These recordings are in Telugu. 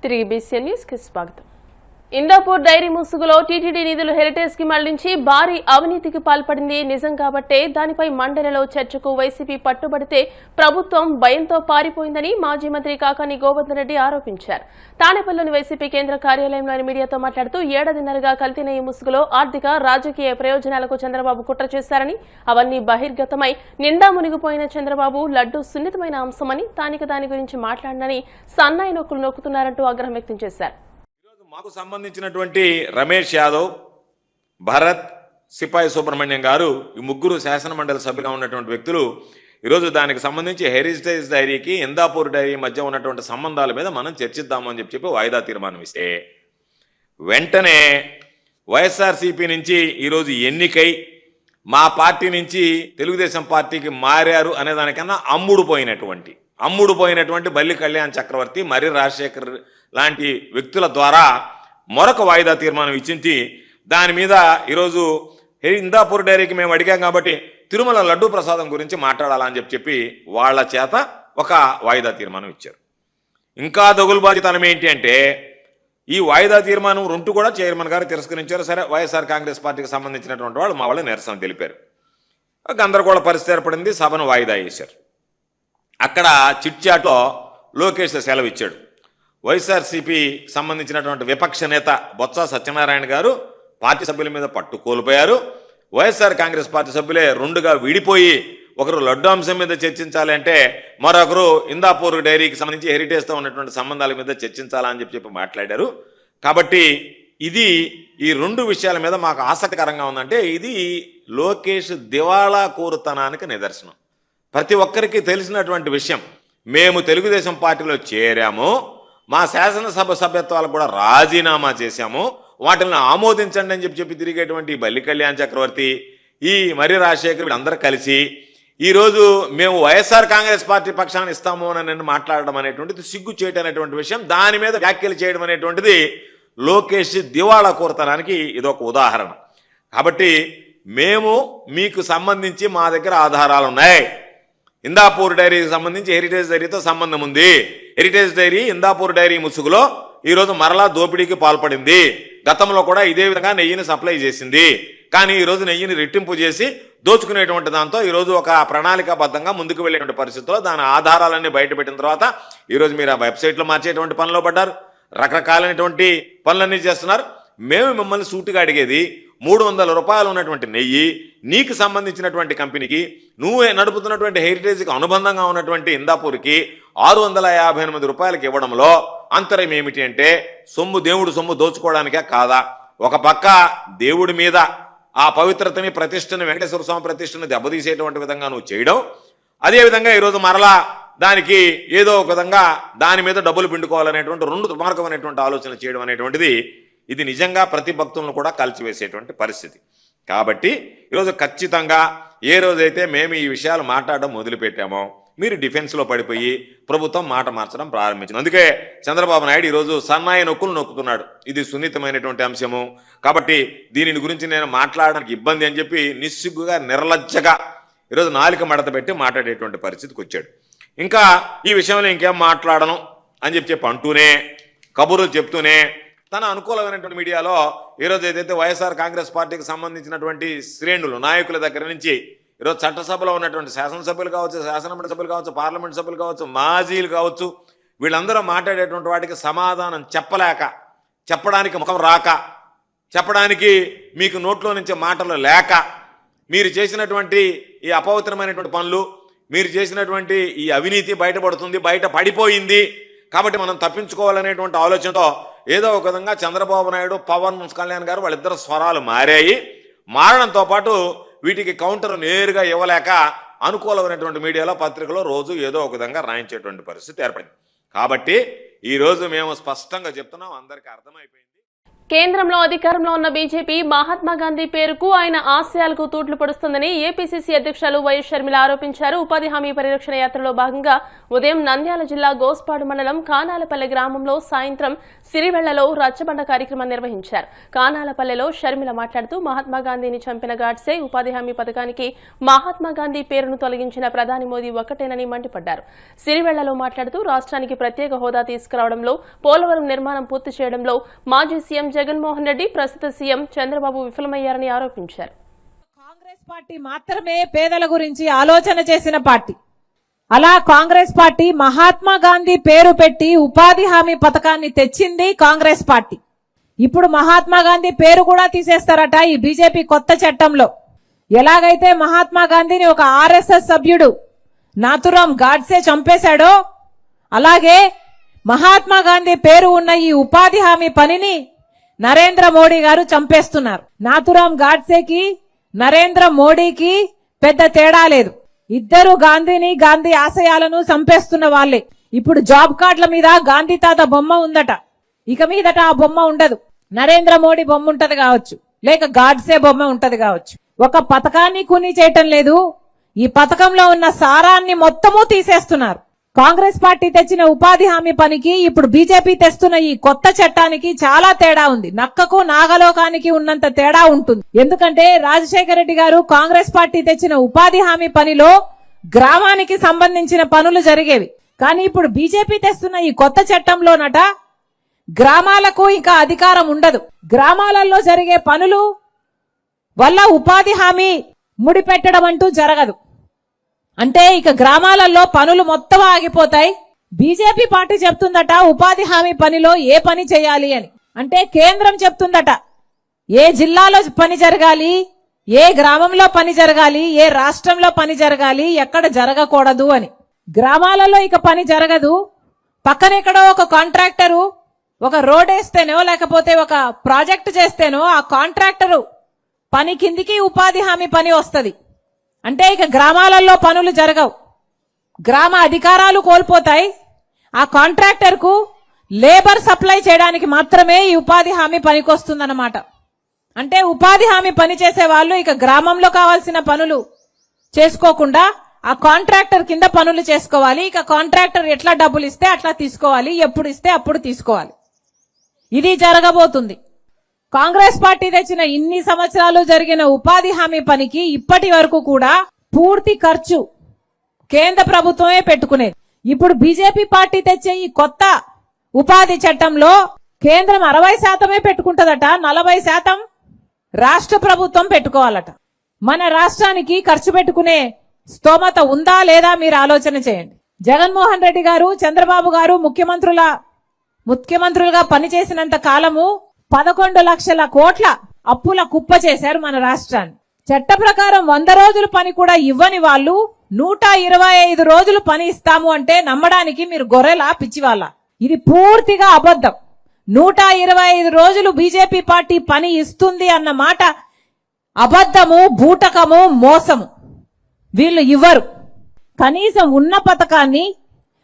తిరిగి బీసీఎన్ న్యూస్ కి స్వాగతం. ఇందాపూర్ డైరీ ముసుగులో టీటీడీ నిధులు హెరిటేజ్ కి మళ్లించి భారీ అవినీతికి పాల్పడింది నిజం కాబట్టే దానిపై మండలిలో చర్చకు వైసీపీ పట్టుబడితే ప్రభుత్వం భయంతో పారిపోయిందని మాజీ మంత్రి కాకాని గోవర్ధన్ రెడ్డి ఆరోపించారు. తానేపల్లిలోని వైసీపీ కేంద్ర కార్యాలయంలోని మీడియాతో మాట్లాడుతూ ఏడాదిన్నరగా కల్తీ నెయ్యి ముసుగులో ఆర్థిక రాజకీయ ప్రయోజనాలకు చంద్రబాబు కుట్ర చేశారని, అవన్నీ బహిర్గతమై నిండా మునిగిపోయిన చంద్రబాబు లడ్డూ సున్నితమైన అంశమని, తానిక దాని గురించి మాట్లాడనని సన్నాయి నొక్కులు నొక్కుతున్నారంటూ ఆగ్రహం వ్యక్తం చేశారు. మాకు సంబంధించినటువంటి రమేష్ యాదవ్, భరత్, సిపాయి సుబ్రహ్మణ్యం గారు ఈ ముగ్గురు శాసనమండలి సభ్యులుగా ఉన్నటువంటి వ్యక్తులు ఈరోజు దానికి సంబంధించి హెరిటేజ్ డైరీకి ఇందాపూర్ డైరీ మధ్య ఉన్నటువంటి సంబంధాల మీద మనం చర్చిద్దామని చెప్పి వాయిదా తీర్మానం ఇస్తే వెంటనే వైఎస్ఆర్సీపీ నుంచి ఈరోజు ఎన్నికై మా పార్టీ నుంచి తెలుగుదేశం పార్టీకి మారారు అనే దానికన్నా అమ్ముడుపోయినటువంటి బల్లి కళ్యాణ్ చక్రవర్తి, మర్రి రాజశేఖర్ లాంటి వ్యక్తుల ద్వారా మరొక వాయిదా తీర్మానం ఇచ్చించి దాని మీద ఈరోజు ఇందాపూర్ డైరీకి మేము అడిగాం కాబట్టి తిరుమల లడ్డూ ప్రసాదం గురించి మాట్లాడాలని చెప్పి వాళ్ళ చేత ఒక వాయిదా తీర్మానం ఇచ్చారు. ఇంకా దగులుబాజితనం ఏంటి అంటే ఈ వాయిదా తీర్మానం 2 కూడా చైర్మన్ గారు తిరస్కరించారు. సరే, వైఎస్ఆర్ కాంగ్రెస్ పార్టీకి సంబంధించినటువంటి వాళ్ళు మా వాళ్ళు నిరసన తెలిపారు. గందరగోళ పరిస్థితి ఏర్పడింది. సభను వాయిదా వేశారు. అక్కడ చిట్చాట్లో లోకేష్ సెలవు ఇచ్చాడు. వైఎస్ఆర్సీపీ సంబంధించినటువంటి విపక్ష నేత బొత్స సత్యనారాయణ గారు పార్టీ సభ్యుల మీద పట్టు కోల్పోయారు. వైఎస్ఆర్ కాంగ్రెస్ పార్టీ సభ్యులే 2గా విడిపోయి ఒకరు లడ్డు అంశం మీద చర్చించాలి అంటే మరొకరు ఇందాపూర్ డైరీకి సంబంధించి హెరిటేజ్తో ఉన్నటువంటి సంబంధాల మీద చర్చించాలని చెప్పి మాట్లాడారు. కాబట్టి ఇది ఈ 2 విషయాల మీద మాకు ఆసక్తికరంగా ఉందంటే ఇది లోకేష్ దివాళా కోరుతనానికి నిదర్శనం. ప్రతి ఒక్కరికి తెలిసినటువంటి విషయం. మేము తెలుగుదేశం పార్టీలో చేరాము, మా శాసనసభ సభ్యత్వాలకు కూడా రాజీనామా చేశాము, వాటిని ఆమోదించండి అని చెప్పి తిరిగేటువంటి బల్లి కళ్యాణ్ చక్రవర్తి, ఈ మర్రి రాజశేఖర్ వీళ్ళందరూ కలిసి ఈరోజు మేము వైఎస్ఆర్ కాంగ్రెస్ పార్టీ పక్షాన్ని ఇస్తాము అని నేను మాట్లాడడం అనేటువంటిది సిగ్గు చేయడం అనేటువంటి విషయం. దాని మీద వ్యాఖ్యలు చేయడం అనేటువంటిది లోకేష్ దివాళా కోరతనానికి ఇదొక ఉదాహరణ. కాబట్టి మేము మీకు సంబంధించి మా దగ్గర ఆధారాలు ఉన్నాయి. ఇందాపూర్ డైరీకి సంబంధించి హెరిటేజ్ డైరీతో సంబంధం ఉంది. హెరిటేజ్ డైరీ ఇందాపూర్ డైరీ ముసుగులో ఈరోజు మరలా దోపిడీకి పాల్పడింది. గతంలో కూడా ఇదే విధంగా నెయ్యిని సప్లై చేసింది. కానీ ఈరోజు నెయ్యిని రెట్టింపు చేసి దోచుకునేటువంటి దాంతో ఈరోజు ఒక ప్రణాళికాబద్ధంగా ముందుకు వెళ్ళేటువంటి పరిస్థితుల్లో దాని ఆధారాలన్నీ బయటపెట్టిన తర్వాత ఈరోజు మీరు ఆ వెబ్సైట్లో మార్చేటువంటి పనిలో పడ్డారు. రకరకాలైనటువంటి పనులన్నీ చేస్తున్నారు. మేము మిమ్మల్ని సూటిగా అడిగేది 300 రూపాయలు ఉన్నటువంటి నెయ్యి నీకు సంబంధించినటువంటి కంపెనీకి, నువ్వే నడుపుతున్నటువంటి హెరిటేజ్కి అనుబంధంగా ఉన్నటువంటి ఇందాపూర్కి 658 రూపాయలకి ఇవ్వడంలో అంతరం ఏమిటి అంటే దేవుడు సొమ్ము దోచుకోవడానికే కాదా? ఒక పక్క దేవుడి మీద ఆ పవిత్రతని, ప్రతిష్టని, వెంకటేశ్వర స్వామి ప్రతిష్టని దెబ్బతీసేటువంటి విధంగా నువ్వు చేయడం, అదేవిధంగా ఈరోజు మరలా దానికి ఏదో ఒక విధంగా దాని మీద డబ్బులు పిండుకోవాలనేటువంటి 2 దుర్మార్గమైనటువంటి ఆలోచనలు చేయడం అనేటువంటిది ఇది నిజంగా ప్రతి భక్తులను కూడా కలిచివేసేటువంటి పరిస్థితి. కాబట్టి ఈరోజు ఖచ్చితంగా ఏ రోజైతే మేము ఈ విషయాలు మాట్లాడడం మొదలుపెట్టామో మీరు డిఫెన్స్లో పడిపోయి ప్రభుత్వం మాట మార్చడం ప్రారంభించింది. అందుకే చంద్రబాబు నాయుడు ఈరోజు సన్నాయి నొక్కులు నొక్కుతున్నాడు. ఇది సున్నితమైనటువంటి అంశము కాబట్టి దీనిని గురించి నేను మాట్లాడడానికి ఇబ్బంది అని చెప్పి నిస్సిగ్గుగా, నిర్లజ్జగా ఈరోజు నాలుక మడత పెట్టి మాట్లాడేటువంటి పరిస్థితికి వచ్చాడు. ఇంకా ఈ విషయంలో ఇంకేం మాట్లాడను అని చెప్పి అంటూనే, కబుర్లు చెప్తూనే తన అనుకూలమైనటువంటి మీడియాలో ఈరోజు ఏదైతే వైఎస్ఆర్ కాంగ్రెస్ పార్టీకి సంబంధించినటువంటి శ్రేణులు, నాయకుల దగ్గర నుంచి ఈరోజు చట్టసభలో ఉన్నటువంటి శాసనసభ్యులు కావచ్చు, శాసనమండలి సభ్యులు కావచ్చు, పార్లమెంట్ సభ్యులు కావచ్చు, మాజీలు కావచ్చు, వీళ్ళందరూ మాట్లాడేటువంటి వాటికి సమాధానం చెప్పలేక, చెప్పడానికి ముఖం రాక, చెప్పడానికి మీకు నోట్లో నుంచి మాటలు లేక, మీరు చేసినటువంటి ఈ అపవిత్రమైనటువంటి పనులు, మీరు చేసినటువంటి ఈ అవినీతి బయటపడుతుంది, బయట పడిపోయింది కాబట్టి మనం తప్పించుకోవాలనేటువంటి ఆలోచనతో ఏదో ఒక విధంగా చంద్రబాబు నాయుడు, పవన్ కళ్యాణ్ గారు వాళ్ళిద్దరు స్వరాలు మారడంతో పాటు వీటికి కౌంటర్ నేరుగా ఇవ్వలేక అనుకూలమైనటువంటి మీడియాలో, పత్రికలో రోజు ఏదో ఒక విధంగా రాయించేటువంటి పరిస్థితి ఏర్పడింది. కాబట్టి ఈరోజు మేము స్పష్టంగా చెప్తున్నాం, అందరికీ అర్థమైపోయింది. కేంద్రంలో అధికారంలో ఉన్న బీజేపీ మహాత్మా గాంధీ పేరుకు ఆయన ఆశయాలకు తూట్లు పొడుస్తుందని ఏపీసీసీ అధ్యక్షులు వైఎస్ షర్మిల ఆరోపించారు. ఉపాధి హామీ పరిరక్షణ యాత్రలో భాగంగా ఉదయం నంద్యాల జిల్లా గోస్పాడు మండలం కానాలపల్లె గ్రామంలో సాయంత్రం సిరివెళ్లలో రచ్చబండ కార్యక్రమం నిర్వహించారు. కానాలపల్లెలో షర్మిల మాట్లాడుతూ మహాత్మా గాంధీని చంపిన గాడ్సే ఉపాధి హామీ పథకానికి మహాత్మా గాంధీ పేరును తొలగించిన ప్రధాని మోదీ ఒక్కటేనని మండిపడ్డారు. సిరివెళ్లలో మాట్లాడుతూ రాష్ట్రానికి ప్రత్యేక హోదా తీసుకురావడంలో, పోలవరం నిర్మాణం పూర్తి చేయడంలో మాజీ సీఎం జగన్మోహన్ రెడ్డి, ప్రస్తుత సీఎం చంద్రబాబు విఫలమయ్యారని ఆరోపించారు. కాంగ్రెస్ పార్టీ మాత్రమే పేదల గురించి ఆలోచన చేసిన పార్టీ. అలా కాంగ్రెస్ పార్టీ మహాత్మా గాంధీ పేరు పెట్టి ఉపాధి హామీ పథకాన్ని తెచ్చింది కాంగ్రెస్ పార్టీ. ఇప్పుడు మహాత్మా గాంధీ పేరు కూడా తీసేస్తారట ఈ బీజేపీ కొత్త చట్టంలో. ఎలాగైతే మహాత్మా గాంధీని ఒక ఆర్ఎస్ఎస్ సభ్యుడు నాథురామ్ గాడ్సే చంపేశాడో, అలాగే మహాత్మా గాంధీ పేరు ఉన్న ఈ ఉపాధి హామీ పనిని నరేంద్ర మోడీ గారు చంపేస్తున్నారు. నాథురామ్ గాడ్సేకి నరేంద్ర మోడీకి పెద్ద తేడా లేదు. ఇద్దరు గాంధీని, గాంధీ ఆశయాలను చంపేస్తున్న వాళ్ళే. ఇప్పుడు జాబ్ కార్డుల మీద గాంధీ తాత బొమ్మ ఉందట, ఇక మీదట ఆ బొమ్మ ఉండదు. నరేంద్ర మోడీ బొమ్మ ఉంటది కావచ్చు, లేక గాడ్సే బొమ్మ ఉంటది కావచ్చు. ఒక పథకాన్ని కూనీ చేయటం లేదు, ఈ పథకంలో ఉన్న సారాన్ని మొత్తము తీసేస్తున్నారు. కాంగ్రెస్ పార్టీ తెచ్చిన ఉపాధి హామీ పనికి ఇప్పుడు బీజేపీ తెస్తున్న ఈ కొత్త చట్టానికి చాలా తేడా ఉంది. నక్కకు నాగలోకానికి ఉన్నంత తేడా ఉంటుంది. ఎందుకంటే రాజశేఖర రెడ్డి గారు కాంగ్రెస్ పార్టీ తెచ్చిన ఉపాధి హామీ పనిలో గ్రామానికి సంబంధించిన పనులు జరిగేవి. కానీ ఇప్పుడు బీజేపీ తెస్తున్న ఈ కొత్త చట్టంలోనట గ్రామాలకు ఇంకా అధికారం ఉండదు. గ్రామాలలో జరిగే పనులు వల్ల ఉపాధి హామీ ముడిపెట్టడం అంటూ జరగదు. అంటే ఇక గ్రామాలలో పనులు మొత్తం ఆగిపోతాయి. బీజేపీ పార్టీ చెప్తుందట ఉపాధి హామీ పనిలో ఏ పని చేయాలి అని. అంటే కేంద్రం చెప్తుందట ఏ జిల్లాలో పని జరగాలి, ఏ గ్రామంలో పని జరగాలి, ఏ రాష్ట్రంలో పని జరగాలి, ఎక్కడ జరగకూడదు అని. గ్రామాలలో ఇక పని జరగదు. పక్కనెక్కడో ఒక కాంట్రాక్టరు ఒక రోడ్ వేస్తేనో లేకపోతే ఒక ప్రాజెక్ట్ చేస్తేనో ఆ కాంట్రాక్టరు పని కిందికి ఉపాధి హామీ పని వస్తుంది. అంటే ఇక గ్రామాలలో పనులు జరగవు, గ్రామ అధికారాలు కోల్పోతాయి. ఆ కాంట్రాక్టర్ కు లేబర్ సప్లై చేయడానికి మాత్రమే ఈ ఉపాధి హామీ పనికొస్తుందన్నమాట. అంటే ఉపాధి హామీ పని చేసే వాళ్ళు ఇక గ్రామంలో కావాల్సిన పనులు చేసుకోకుండా ఆ కాంట్రాక్టర్ కింద పనులు చేసుకోవాలి. ఇక కాంట్రాక్టర్ ఎట్లా డబ్బులు ఇస్తే అట్లా తీసుకోవాలి, ఎప్పుడు ఇస్తే అప్పుడు తీసుకోవాలి. ఇది జరగబోతుంది. కాంగ్రెస్ పార్టీ తెచ్చిన ఇన్ని సంవత్సరాలు జరిగిన ఉపాధి హామీ పనికి ఇప్పటి వరకు కూడా పూర్తి ఖర్చు కేంద్ర ప్రభుత్వమే పెట్టుకునేది. ఇప్పుడు బీజేపీ పార్టీ తెచ్చే ఈ కొత్త ఉపాధి చట్టంలో కేంద్రం 60% పెట్టుకుంటదట, 40% రాష్ట్ర ప్రభుత్వం పెట్టుకోవాలట. మన రాష్ట్రానికి ఖర్చు పెట్టుకునే స్తోమత ఉందా లేదా మీరు ఆలోచన చేయండి. జగన్మోహన్ రెడ్డి గారు, చంద్రబాబు గారు ముఖ్యమంత్రులుగా పనిచేసినంత కాలము 11 లక్షల కోట్ల అప్పుల కుప్ప చేశారు మన రాష్ట్రాన్ని. చట్ట ప్రకారం 100 రోజులు పని కూడా ఇవ్వని వాళ్ళు 125 రోజులు పని ఇస్తాము అంటే నమ్మడానికి మీరు గొర్రెలా పిచ్చివాళ్ళ? ఇది పూర్తిగా అబద్ధం. 125 రోజులు బీజేపీ పార్టీ పని ఇస్తుంది అన్న మాట అబద్ధము, బూటకము, మోసము. వీళ్ళు ఇవ్వరు. కనీసం ఉన్న పథకాన్ని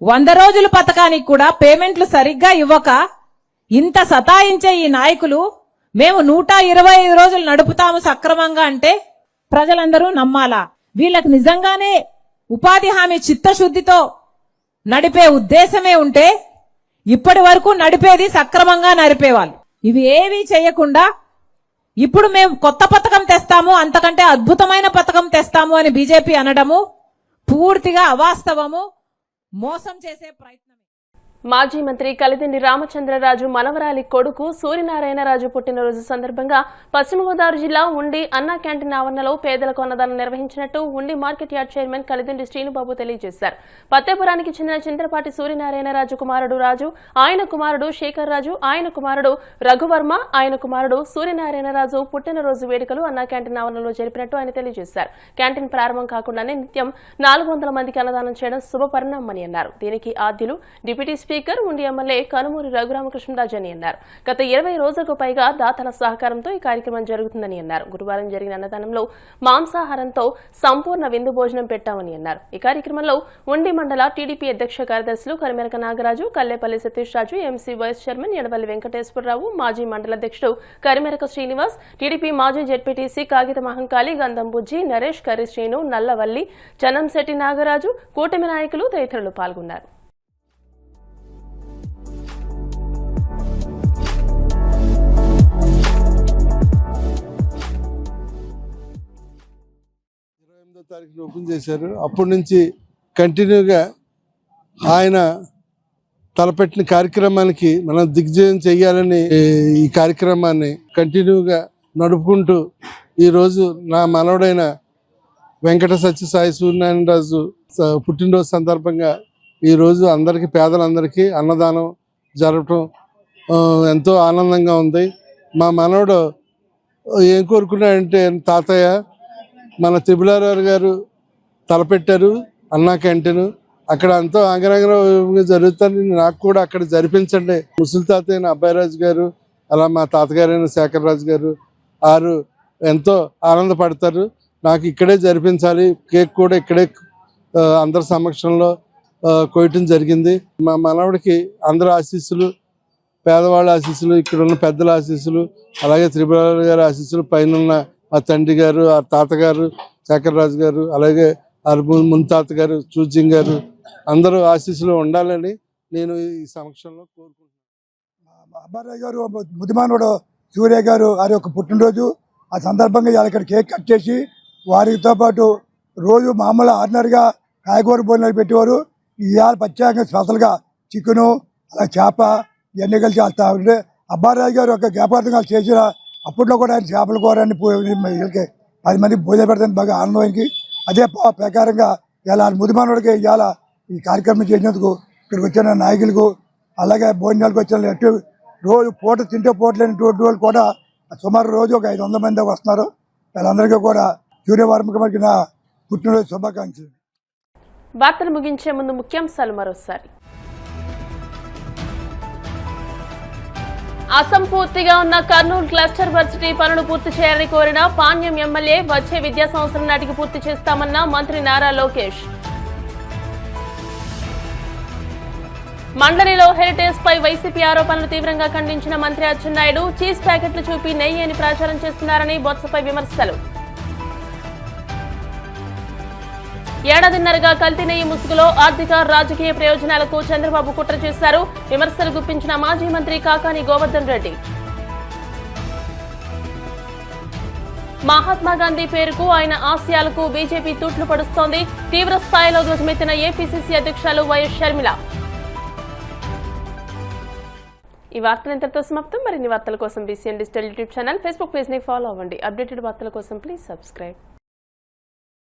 100 రోజుల పథకానికి కూడా పేమెంట్లు సరిగ్గా ఇవ్వక ఇంత సతాయించే ఈ నాయకులు మేము 125 రోజులు నడుపుతాము సక్రమంగా అంటే ప్రజలందరూ నమ్మాలా? వీళ్ళకి నిజంగానే ఉపాధి హామీ చిత్తశుద్ధితో నడిపే ఉద్దేశమే ఉంటే ఇప్పటి వరకు నడిపేది సక్రమంగా నడిపేవాళ్ళు. ఇవి ఏవీ చేయకుండా ఇప్పుడు మేము కొత్త పథకం తెస్తాము, అంతకంటే అద్భుతమైన పథకం తెస్తాము అని బీజేపీ అనడము పూర్తిగా అవాస్తవము, మోసం చేసే ప్రయత్నమే. మాజీ మంత్రి కలిదిండి రామచంద్రరాజు మనవరాలి కొడుకు సూర్యనారాయణరాజు పుట్టినరోజు సందర్భంగా పశ్చిమ గోదావరి జిల్లా ఉండి అన్నా క్యాంటీన్ ఆవరణలో పేదలకు అన్నదానం నిర్వహించినట్టు ఉండి market yard chairman Kalidindi Srinubabu తెలియజేశారు. పత్తేపురానికి చెందిన చింతలపాటి సూర్యనారాయణరాజు కుమారుడు రాజు, ఆయన కుమారుడు శేఖర్ రాజు, ఆయన కుమారుడు రఘువర్మ, ఆయన కుమారుడు సూర్యనారాయణరాజు పుట్టినరోజు వేడుకలు అన్నా క్యాంటీన్ ఆవరణలో జరిపినట్టు ఆయన తెలియజేశారు. క్యాంటీన్ ప్రారంభం కాకుండానే నిత్యం 400 మందికి అన్నదానం చేయడం శుభపరిణామని అన్నారు. దీనికి ఆద్యులు డిప్యూటీ స్పీకర్ ఉండి ఎమ్మెల్యే కనుమూరి రఘురామకృష్ణరాజు అని అన్నారు. గత 20 రోజులకు పైగా దాతల సహకారంతో ఈ కార్యక్రమం జరుగుతుందని అన్నారు. గురువారం జరిగిన అన్నదానంలో మాంసాహారంతో సంపూర్ణ విందు భోజనం పెట్టామని అన్నారు. ఈ కార్యక్రమంలో ఉండి మండల టీడీపీ అధ్యక్ష కార్యదర్శులు Karimeraka Nagaraju, Kallepalli Satish Raju, MC vice chairman Edavalli Venkateswararao, మాజీ మండల అధ్యక్షుడు కరిమెరక శ్రీనివాస్, టీడీపీ మాజీ జెడ్పీటీసీ కాగిత మహంకాళి, గంధం బుజ్జి, నరేష్, కర్రి శ్రీను, నల్లవల్లి, చనంశెట్టి నాగరాజు, కూటమి నాయకులు తదితరులు పాల్గొన్నారు. తారీఖున ఓపెన్ చేశారు. అప్పటి నుంచి కంటిన్యూగా ఆయన తలపెట్టిన కార్యక్రమానికి మనం దిగ్విజయం చేయాలని ఈ కార్యక్రమాన్ని కంటిన్యూగా నడుపుకుంటూ ఈరోజు నా మనవడైన వెంకట సత్యసాయి సూర్యనారాయణరాజు పుట్టినరోజు సందర్భంగా ఈరోజు అందరికీ పేదలందరికీ అన్నదానం జరపడం ఎంతో ఆనందంగా ఉంది. మా మనవడు ఏం కోరుకున్నాడంటే, తాతయ్య మన త్రిపులారావు గారు తలపెట్టారు అన్నా క్యాంటీన్, అక్కడ ఎంతో ఆంగరంగంగా జరుగుతుంది, నాకు కూడా అక్కడ జరిపించండి. ముసలి తాతయ్య అబ్బాయిరాజు గారు, అలా మా తాతగారైన శేఖరరాజు గారు వారు ఎంతో ఆనందపడతారు. నాకు ఇక్కడే జరిపించాలి, కేక్ కూడా ఇక్కడే అందరి సమక్షంలో కోయటం జరిగింది. మా మనవడికి అందరి ఆశీస్సులు, పేదవాళ్ళ ఆశీస్సులు, ఇక్కడ ఉన్న పెద్దల ఆశీస్సులు, అలాగే త్రిపురారావు గారి ఆశీస్సులు, పైన ఆ తండ్రి గారు, ఆ తాతగారు శేఖరరాజు గారు, అలాగే మున్తాత గారు, చూచింగ్ గారు అందరూ ఆశీస్సులు ఉండాలని నేను ఈ సమక్షంలో కోరుకుంటున్నాను. అబ్బారావు గారు ముదిమానుడు సూర్య గారు వారి యొక్క పుట్టినరోజు, ఆ సందర్భంగా ఇవాళ ఇక్కడ కేక్ కట్ చేసి వారితో పాటు రోజు మామూలు ఆర్డినరీగా కాయగూర భోజనాలు పెట్టేవారు. ఇవాళ ప్రత్యేకంగా స్పెషల్గా చికెను, అలా చేప ఇవన్నీ కలిసి వెళ్తా ఉంటే అబ్బారావు గారు ఒక జ్ఞాపకార్థంగా చేసిన అప్పట్లో కూడా ఆయన చేపల కూర అని 10 మందికి భోజనం పెడతాను బాగా ఆనందానికి. అదే ప్రకారంగా ఇలా ముదిమానుడికి ఇవాళ ఈ కార్యక్రమం చేసినందుకు ఇక్కడికి వచ్చిన నాయకులకు, అలాగే భోజనాలకు వచ్చిన రోజు పూట తింటే పూటలేనటువంటి వాళ్ళు కూడా సుమారు రోజు ఒక 500 మంది దాకా వస్తున్నారు. వాళ్ళందరికీ కూడా సూర్యవర్మకి నా పుట్టినరోజు శుభాకాంక్షలు. వార్తలు ముగించే ముందు ముఖ్యాంశాలు మరోసారి. అసంపూర్తిగా ఉన్న కర్నూలు క్లస్టర్ వర్సిటీ పనులు పూర్తి చేయాలని కోరిన పాణ్యం ఎమ్మెల్యే, వచ్చే విద్యా సంవత్సరం నాటికి పూర్తి చేస్తామన్న మంత్రి నారా లోకేష్. మండలిలో హెరిటేజ్ పై వైసీపీ ఆరోపణలు తీవ్రంగా ఖండించిన మంత్రి అచ్చెన్నాయుడు, చీజ్ ప్యాకెట్లు చూపి నెయ్యి అని ప్రచారం చేస్తున్నారని బొత్సపై విమర్శలు. ఏడాదిన్నరగా కల్తీ నెయ్యి ముసుగులో ఆర్థిక రాజకీయ ప్రయోజనాలకు చంద్రబాబు కుట్ర చేశారు, విమర్శలు గుప్పించిన మాజీ మంత్రి కాకాని గోవర్ధన్ రెడ్డి. మహాత్మాగాంధీ పేరుకు, ఆయన ఆశయాలకు బీజేపీ తూట్లు పడుస్తోంది, తీవ్ర స్థాయిలో ధ్వజమెత్తిన ఏపీసీసీ అధ్యక్షులు వైఎస్ షర్మిల. ఈ వార్తలు ఇంతటితో సమాప్తం. మరిన్ని వార్తల కోసం BCN digital YouTube channel, Facebook page ని ఫాలో అవ్వండి. అప్డేటెడ్ వార్తల కోసం ప్లీజ్ సబ్స్క్రైబ్.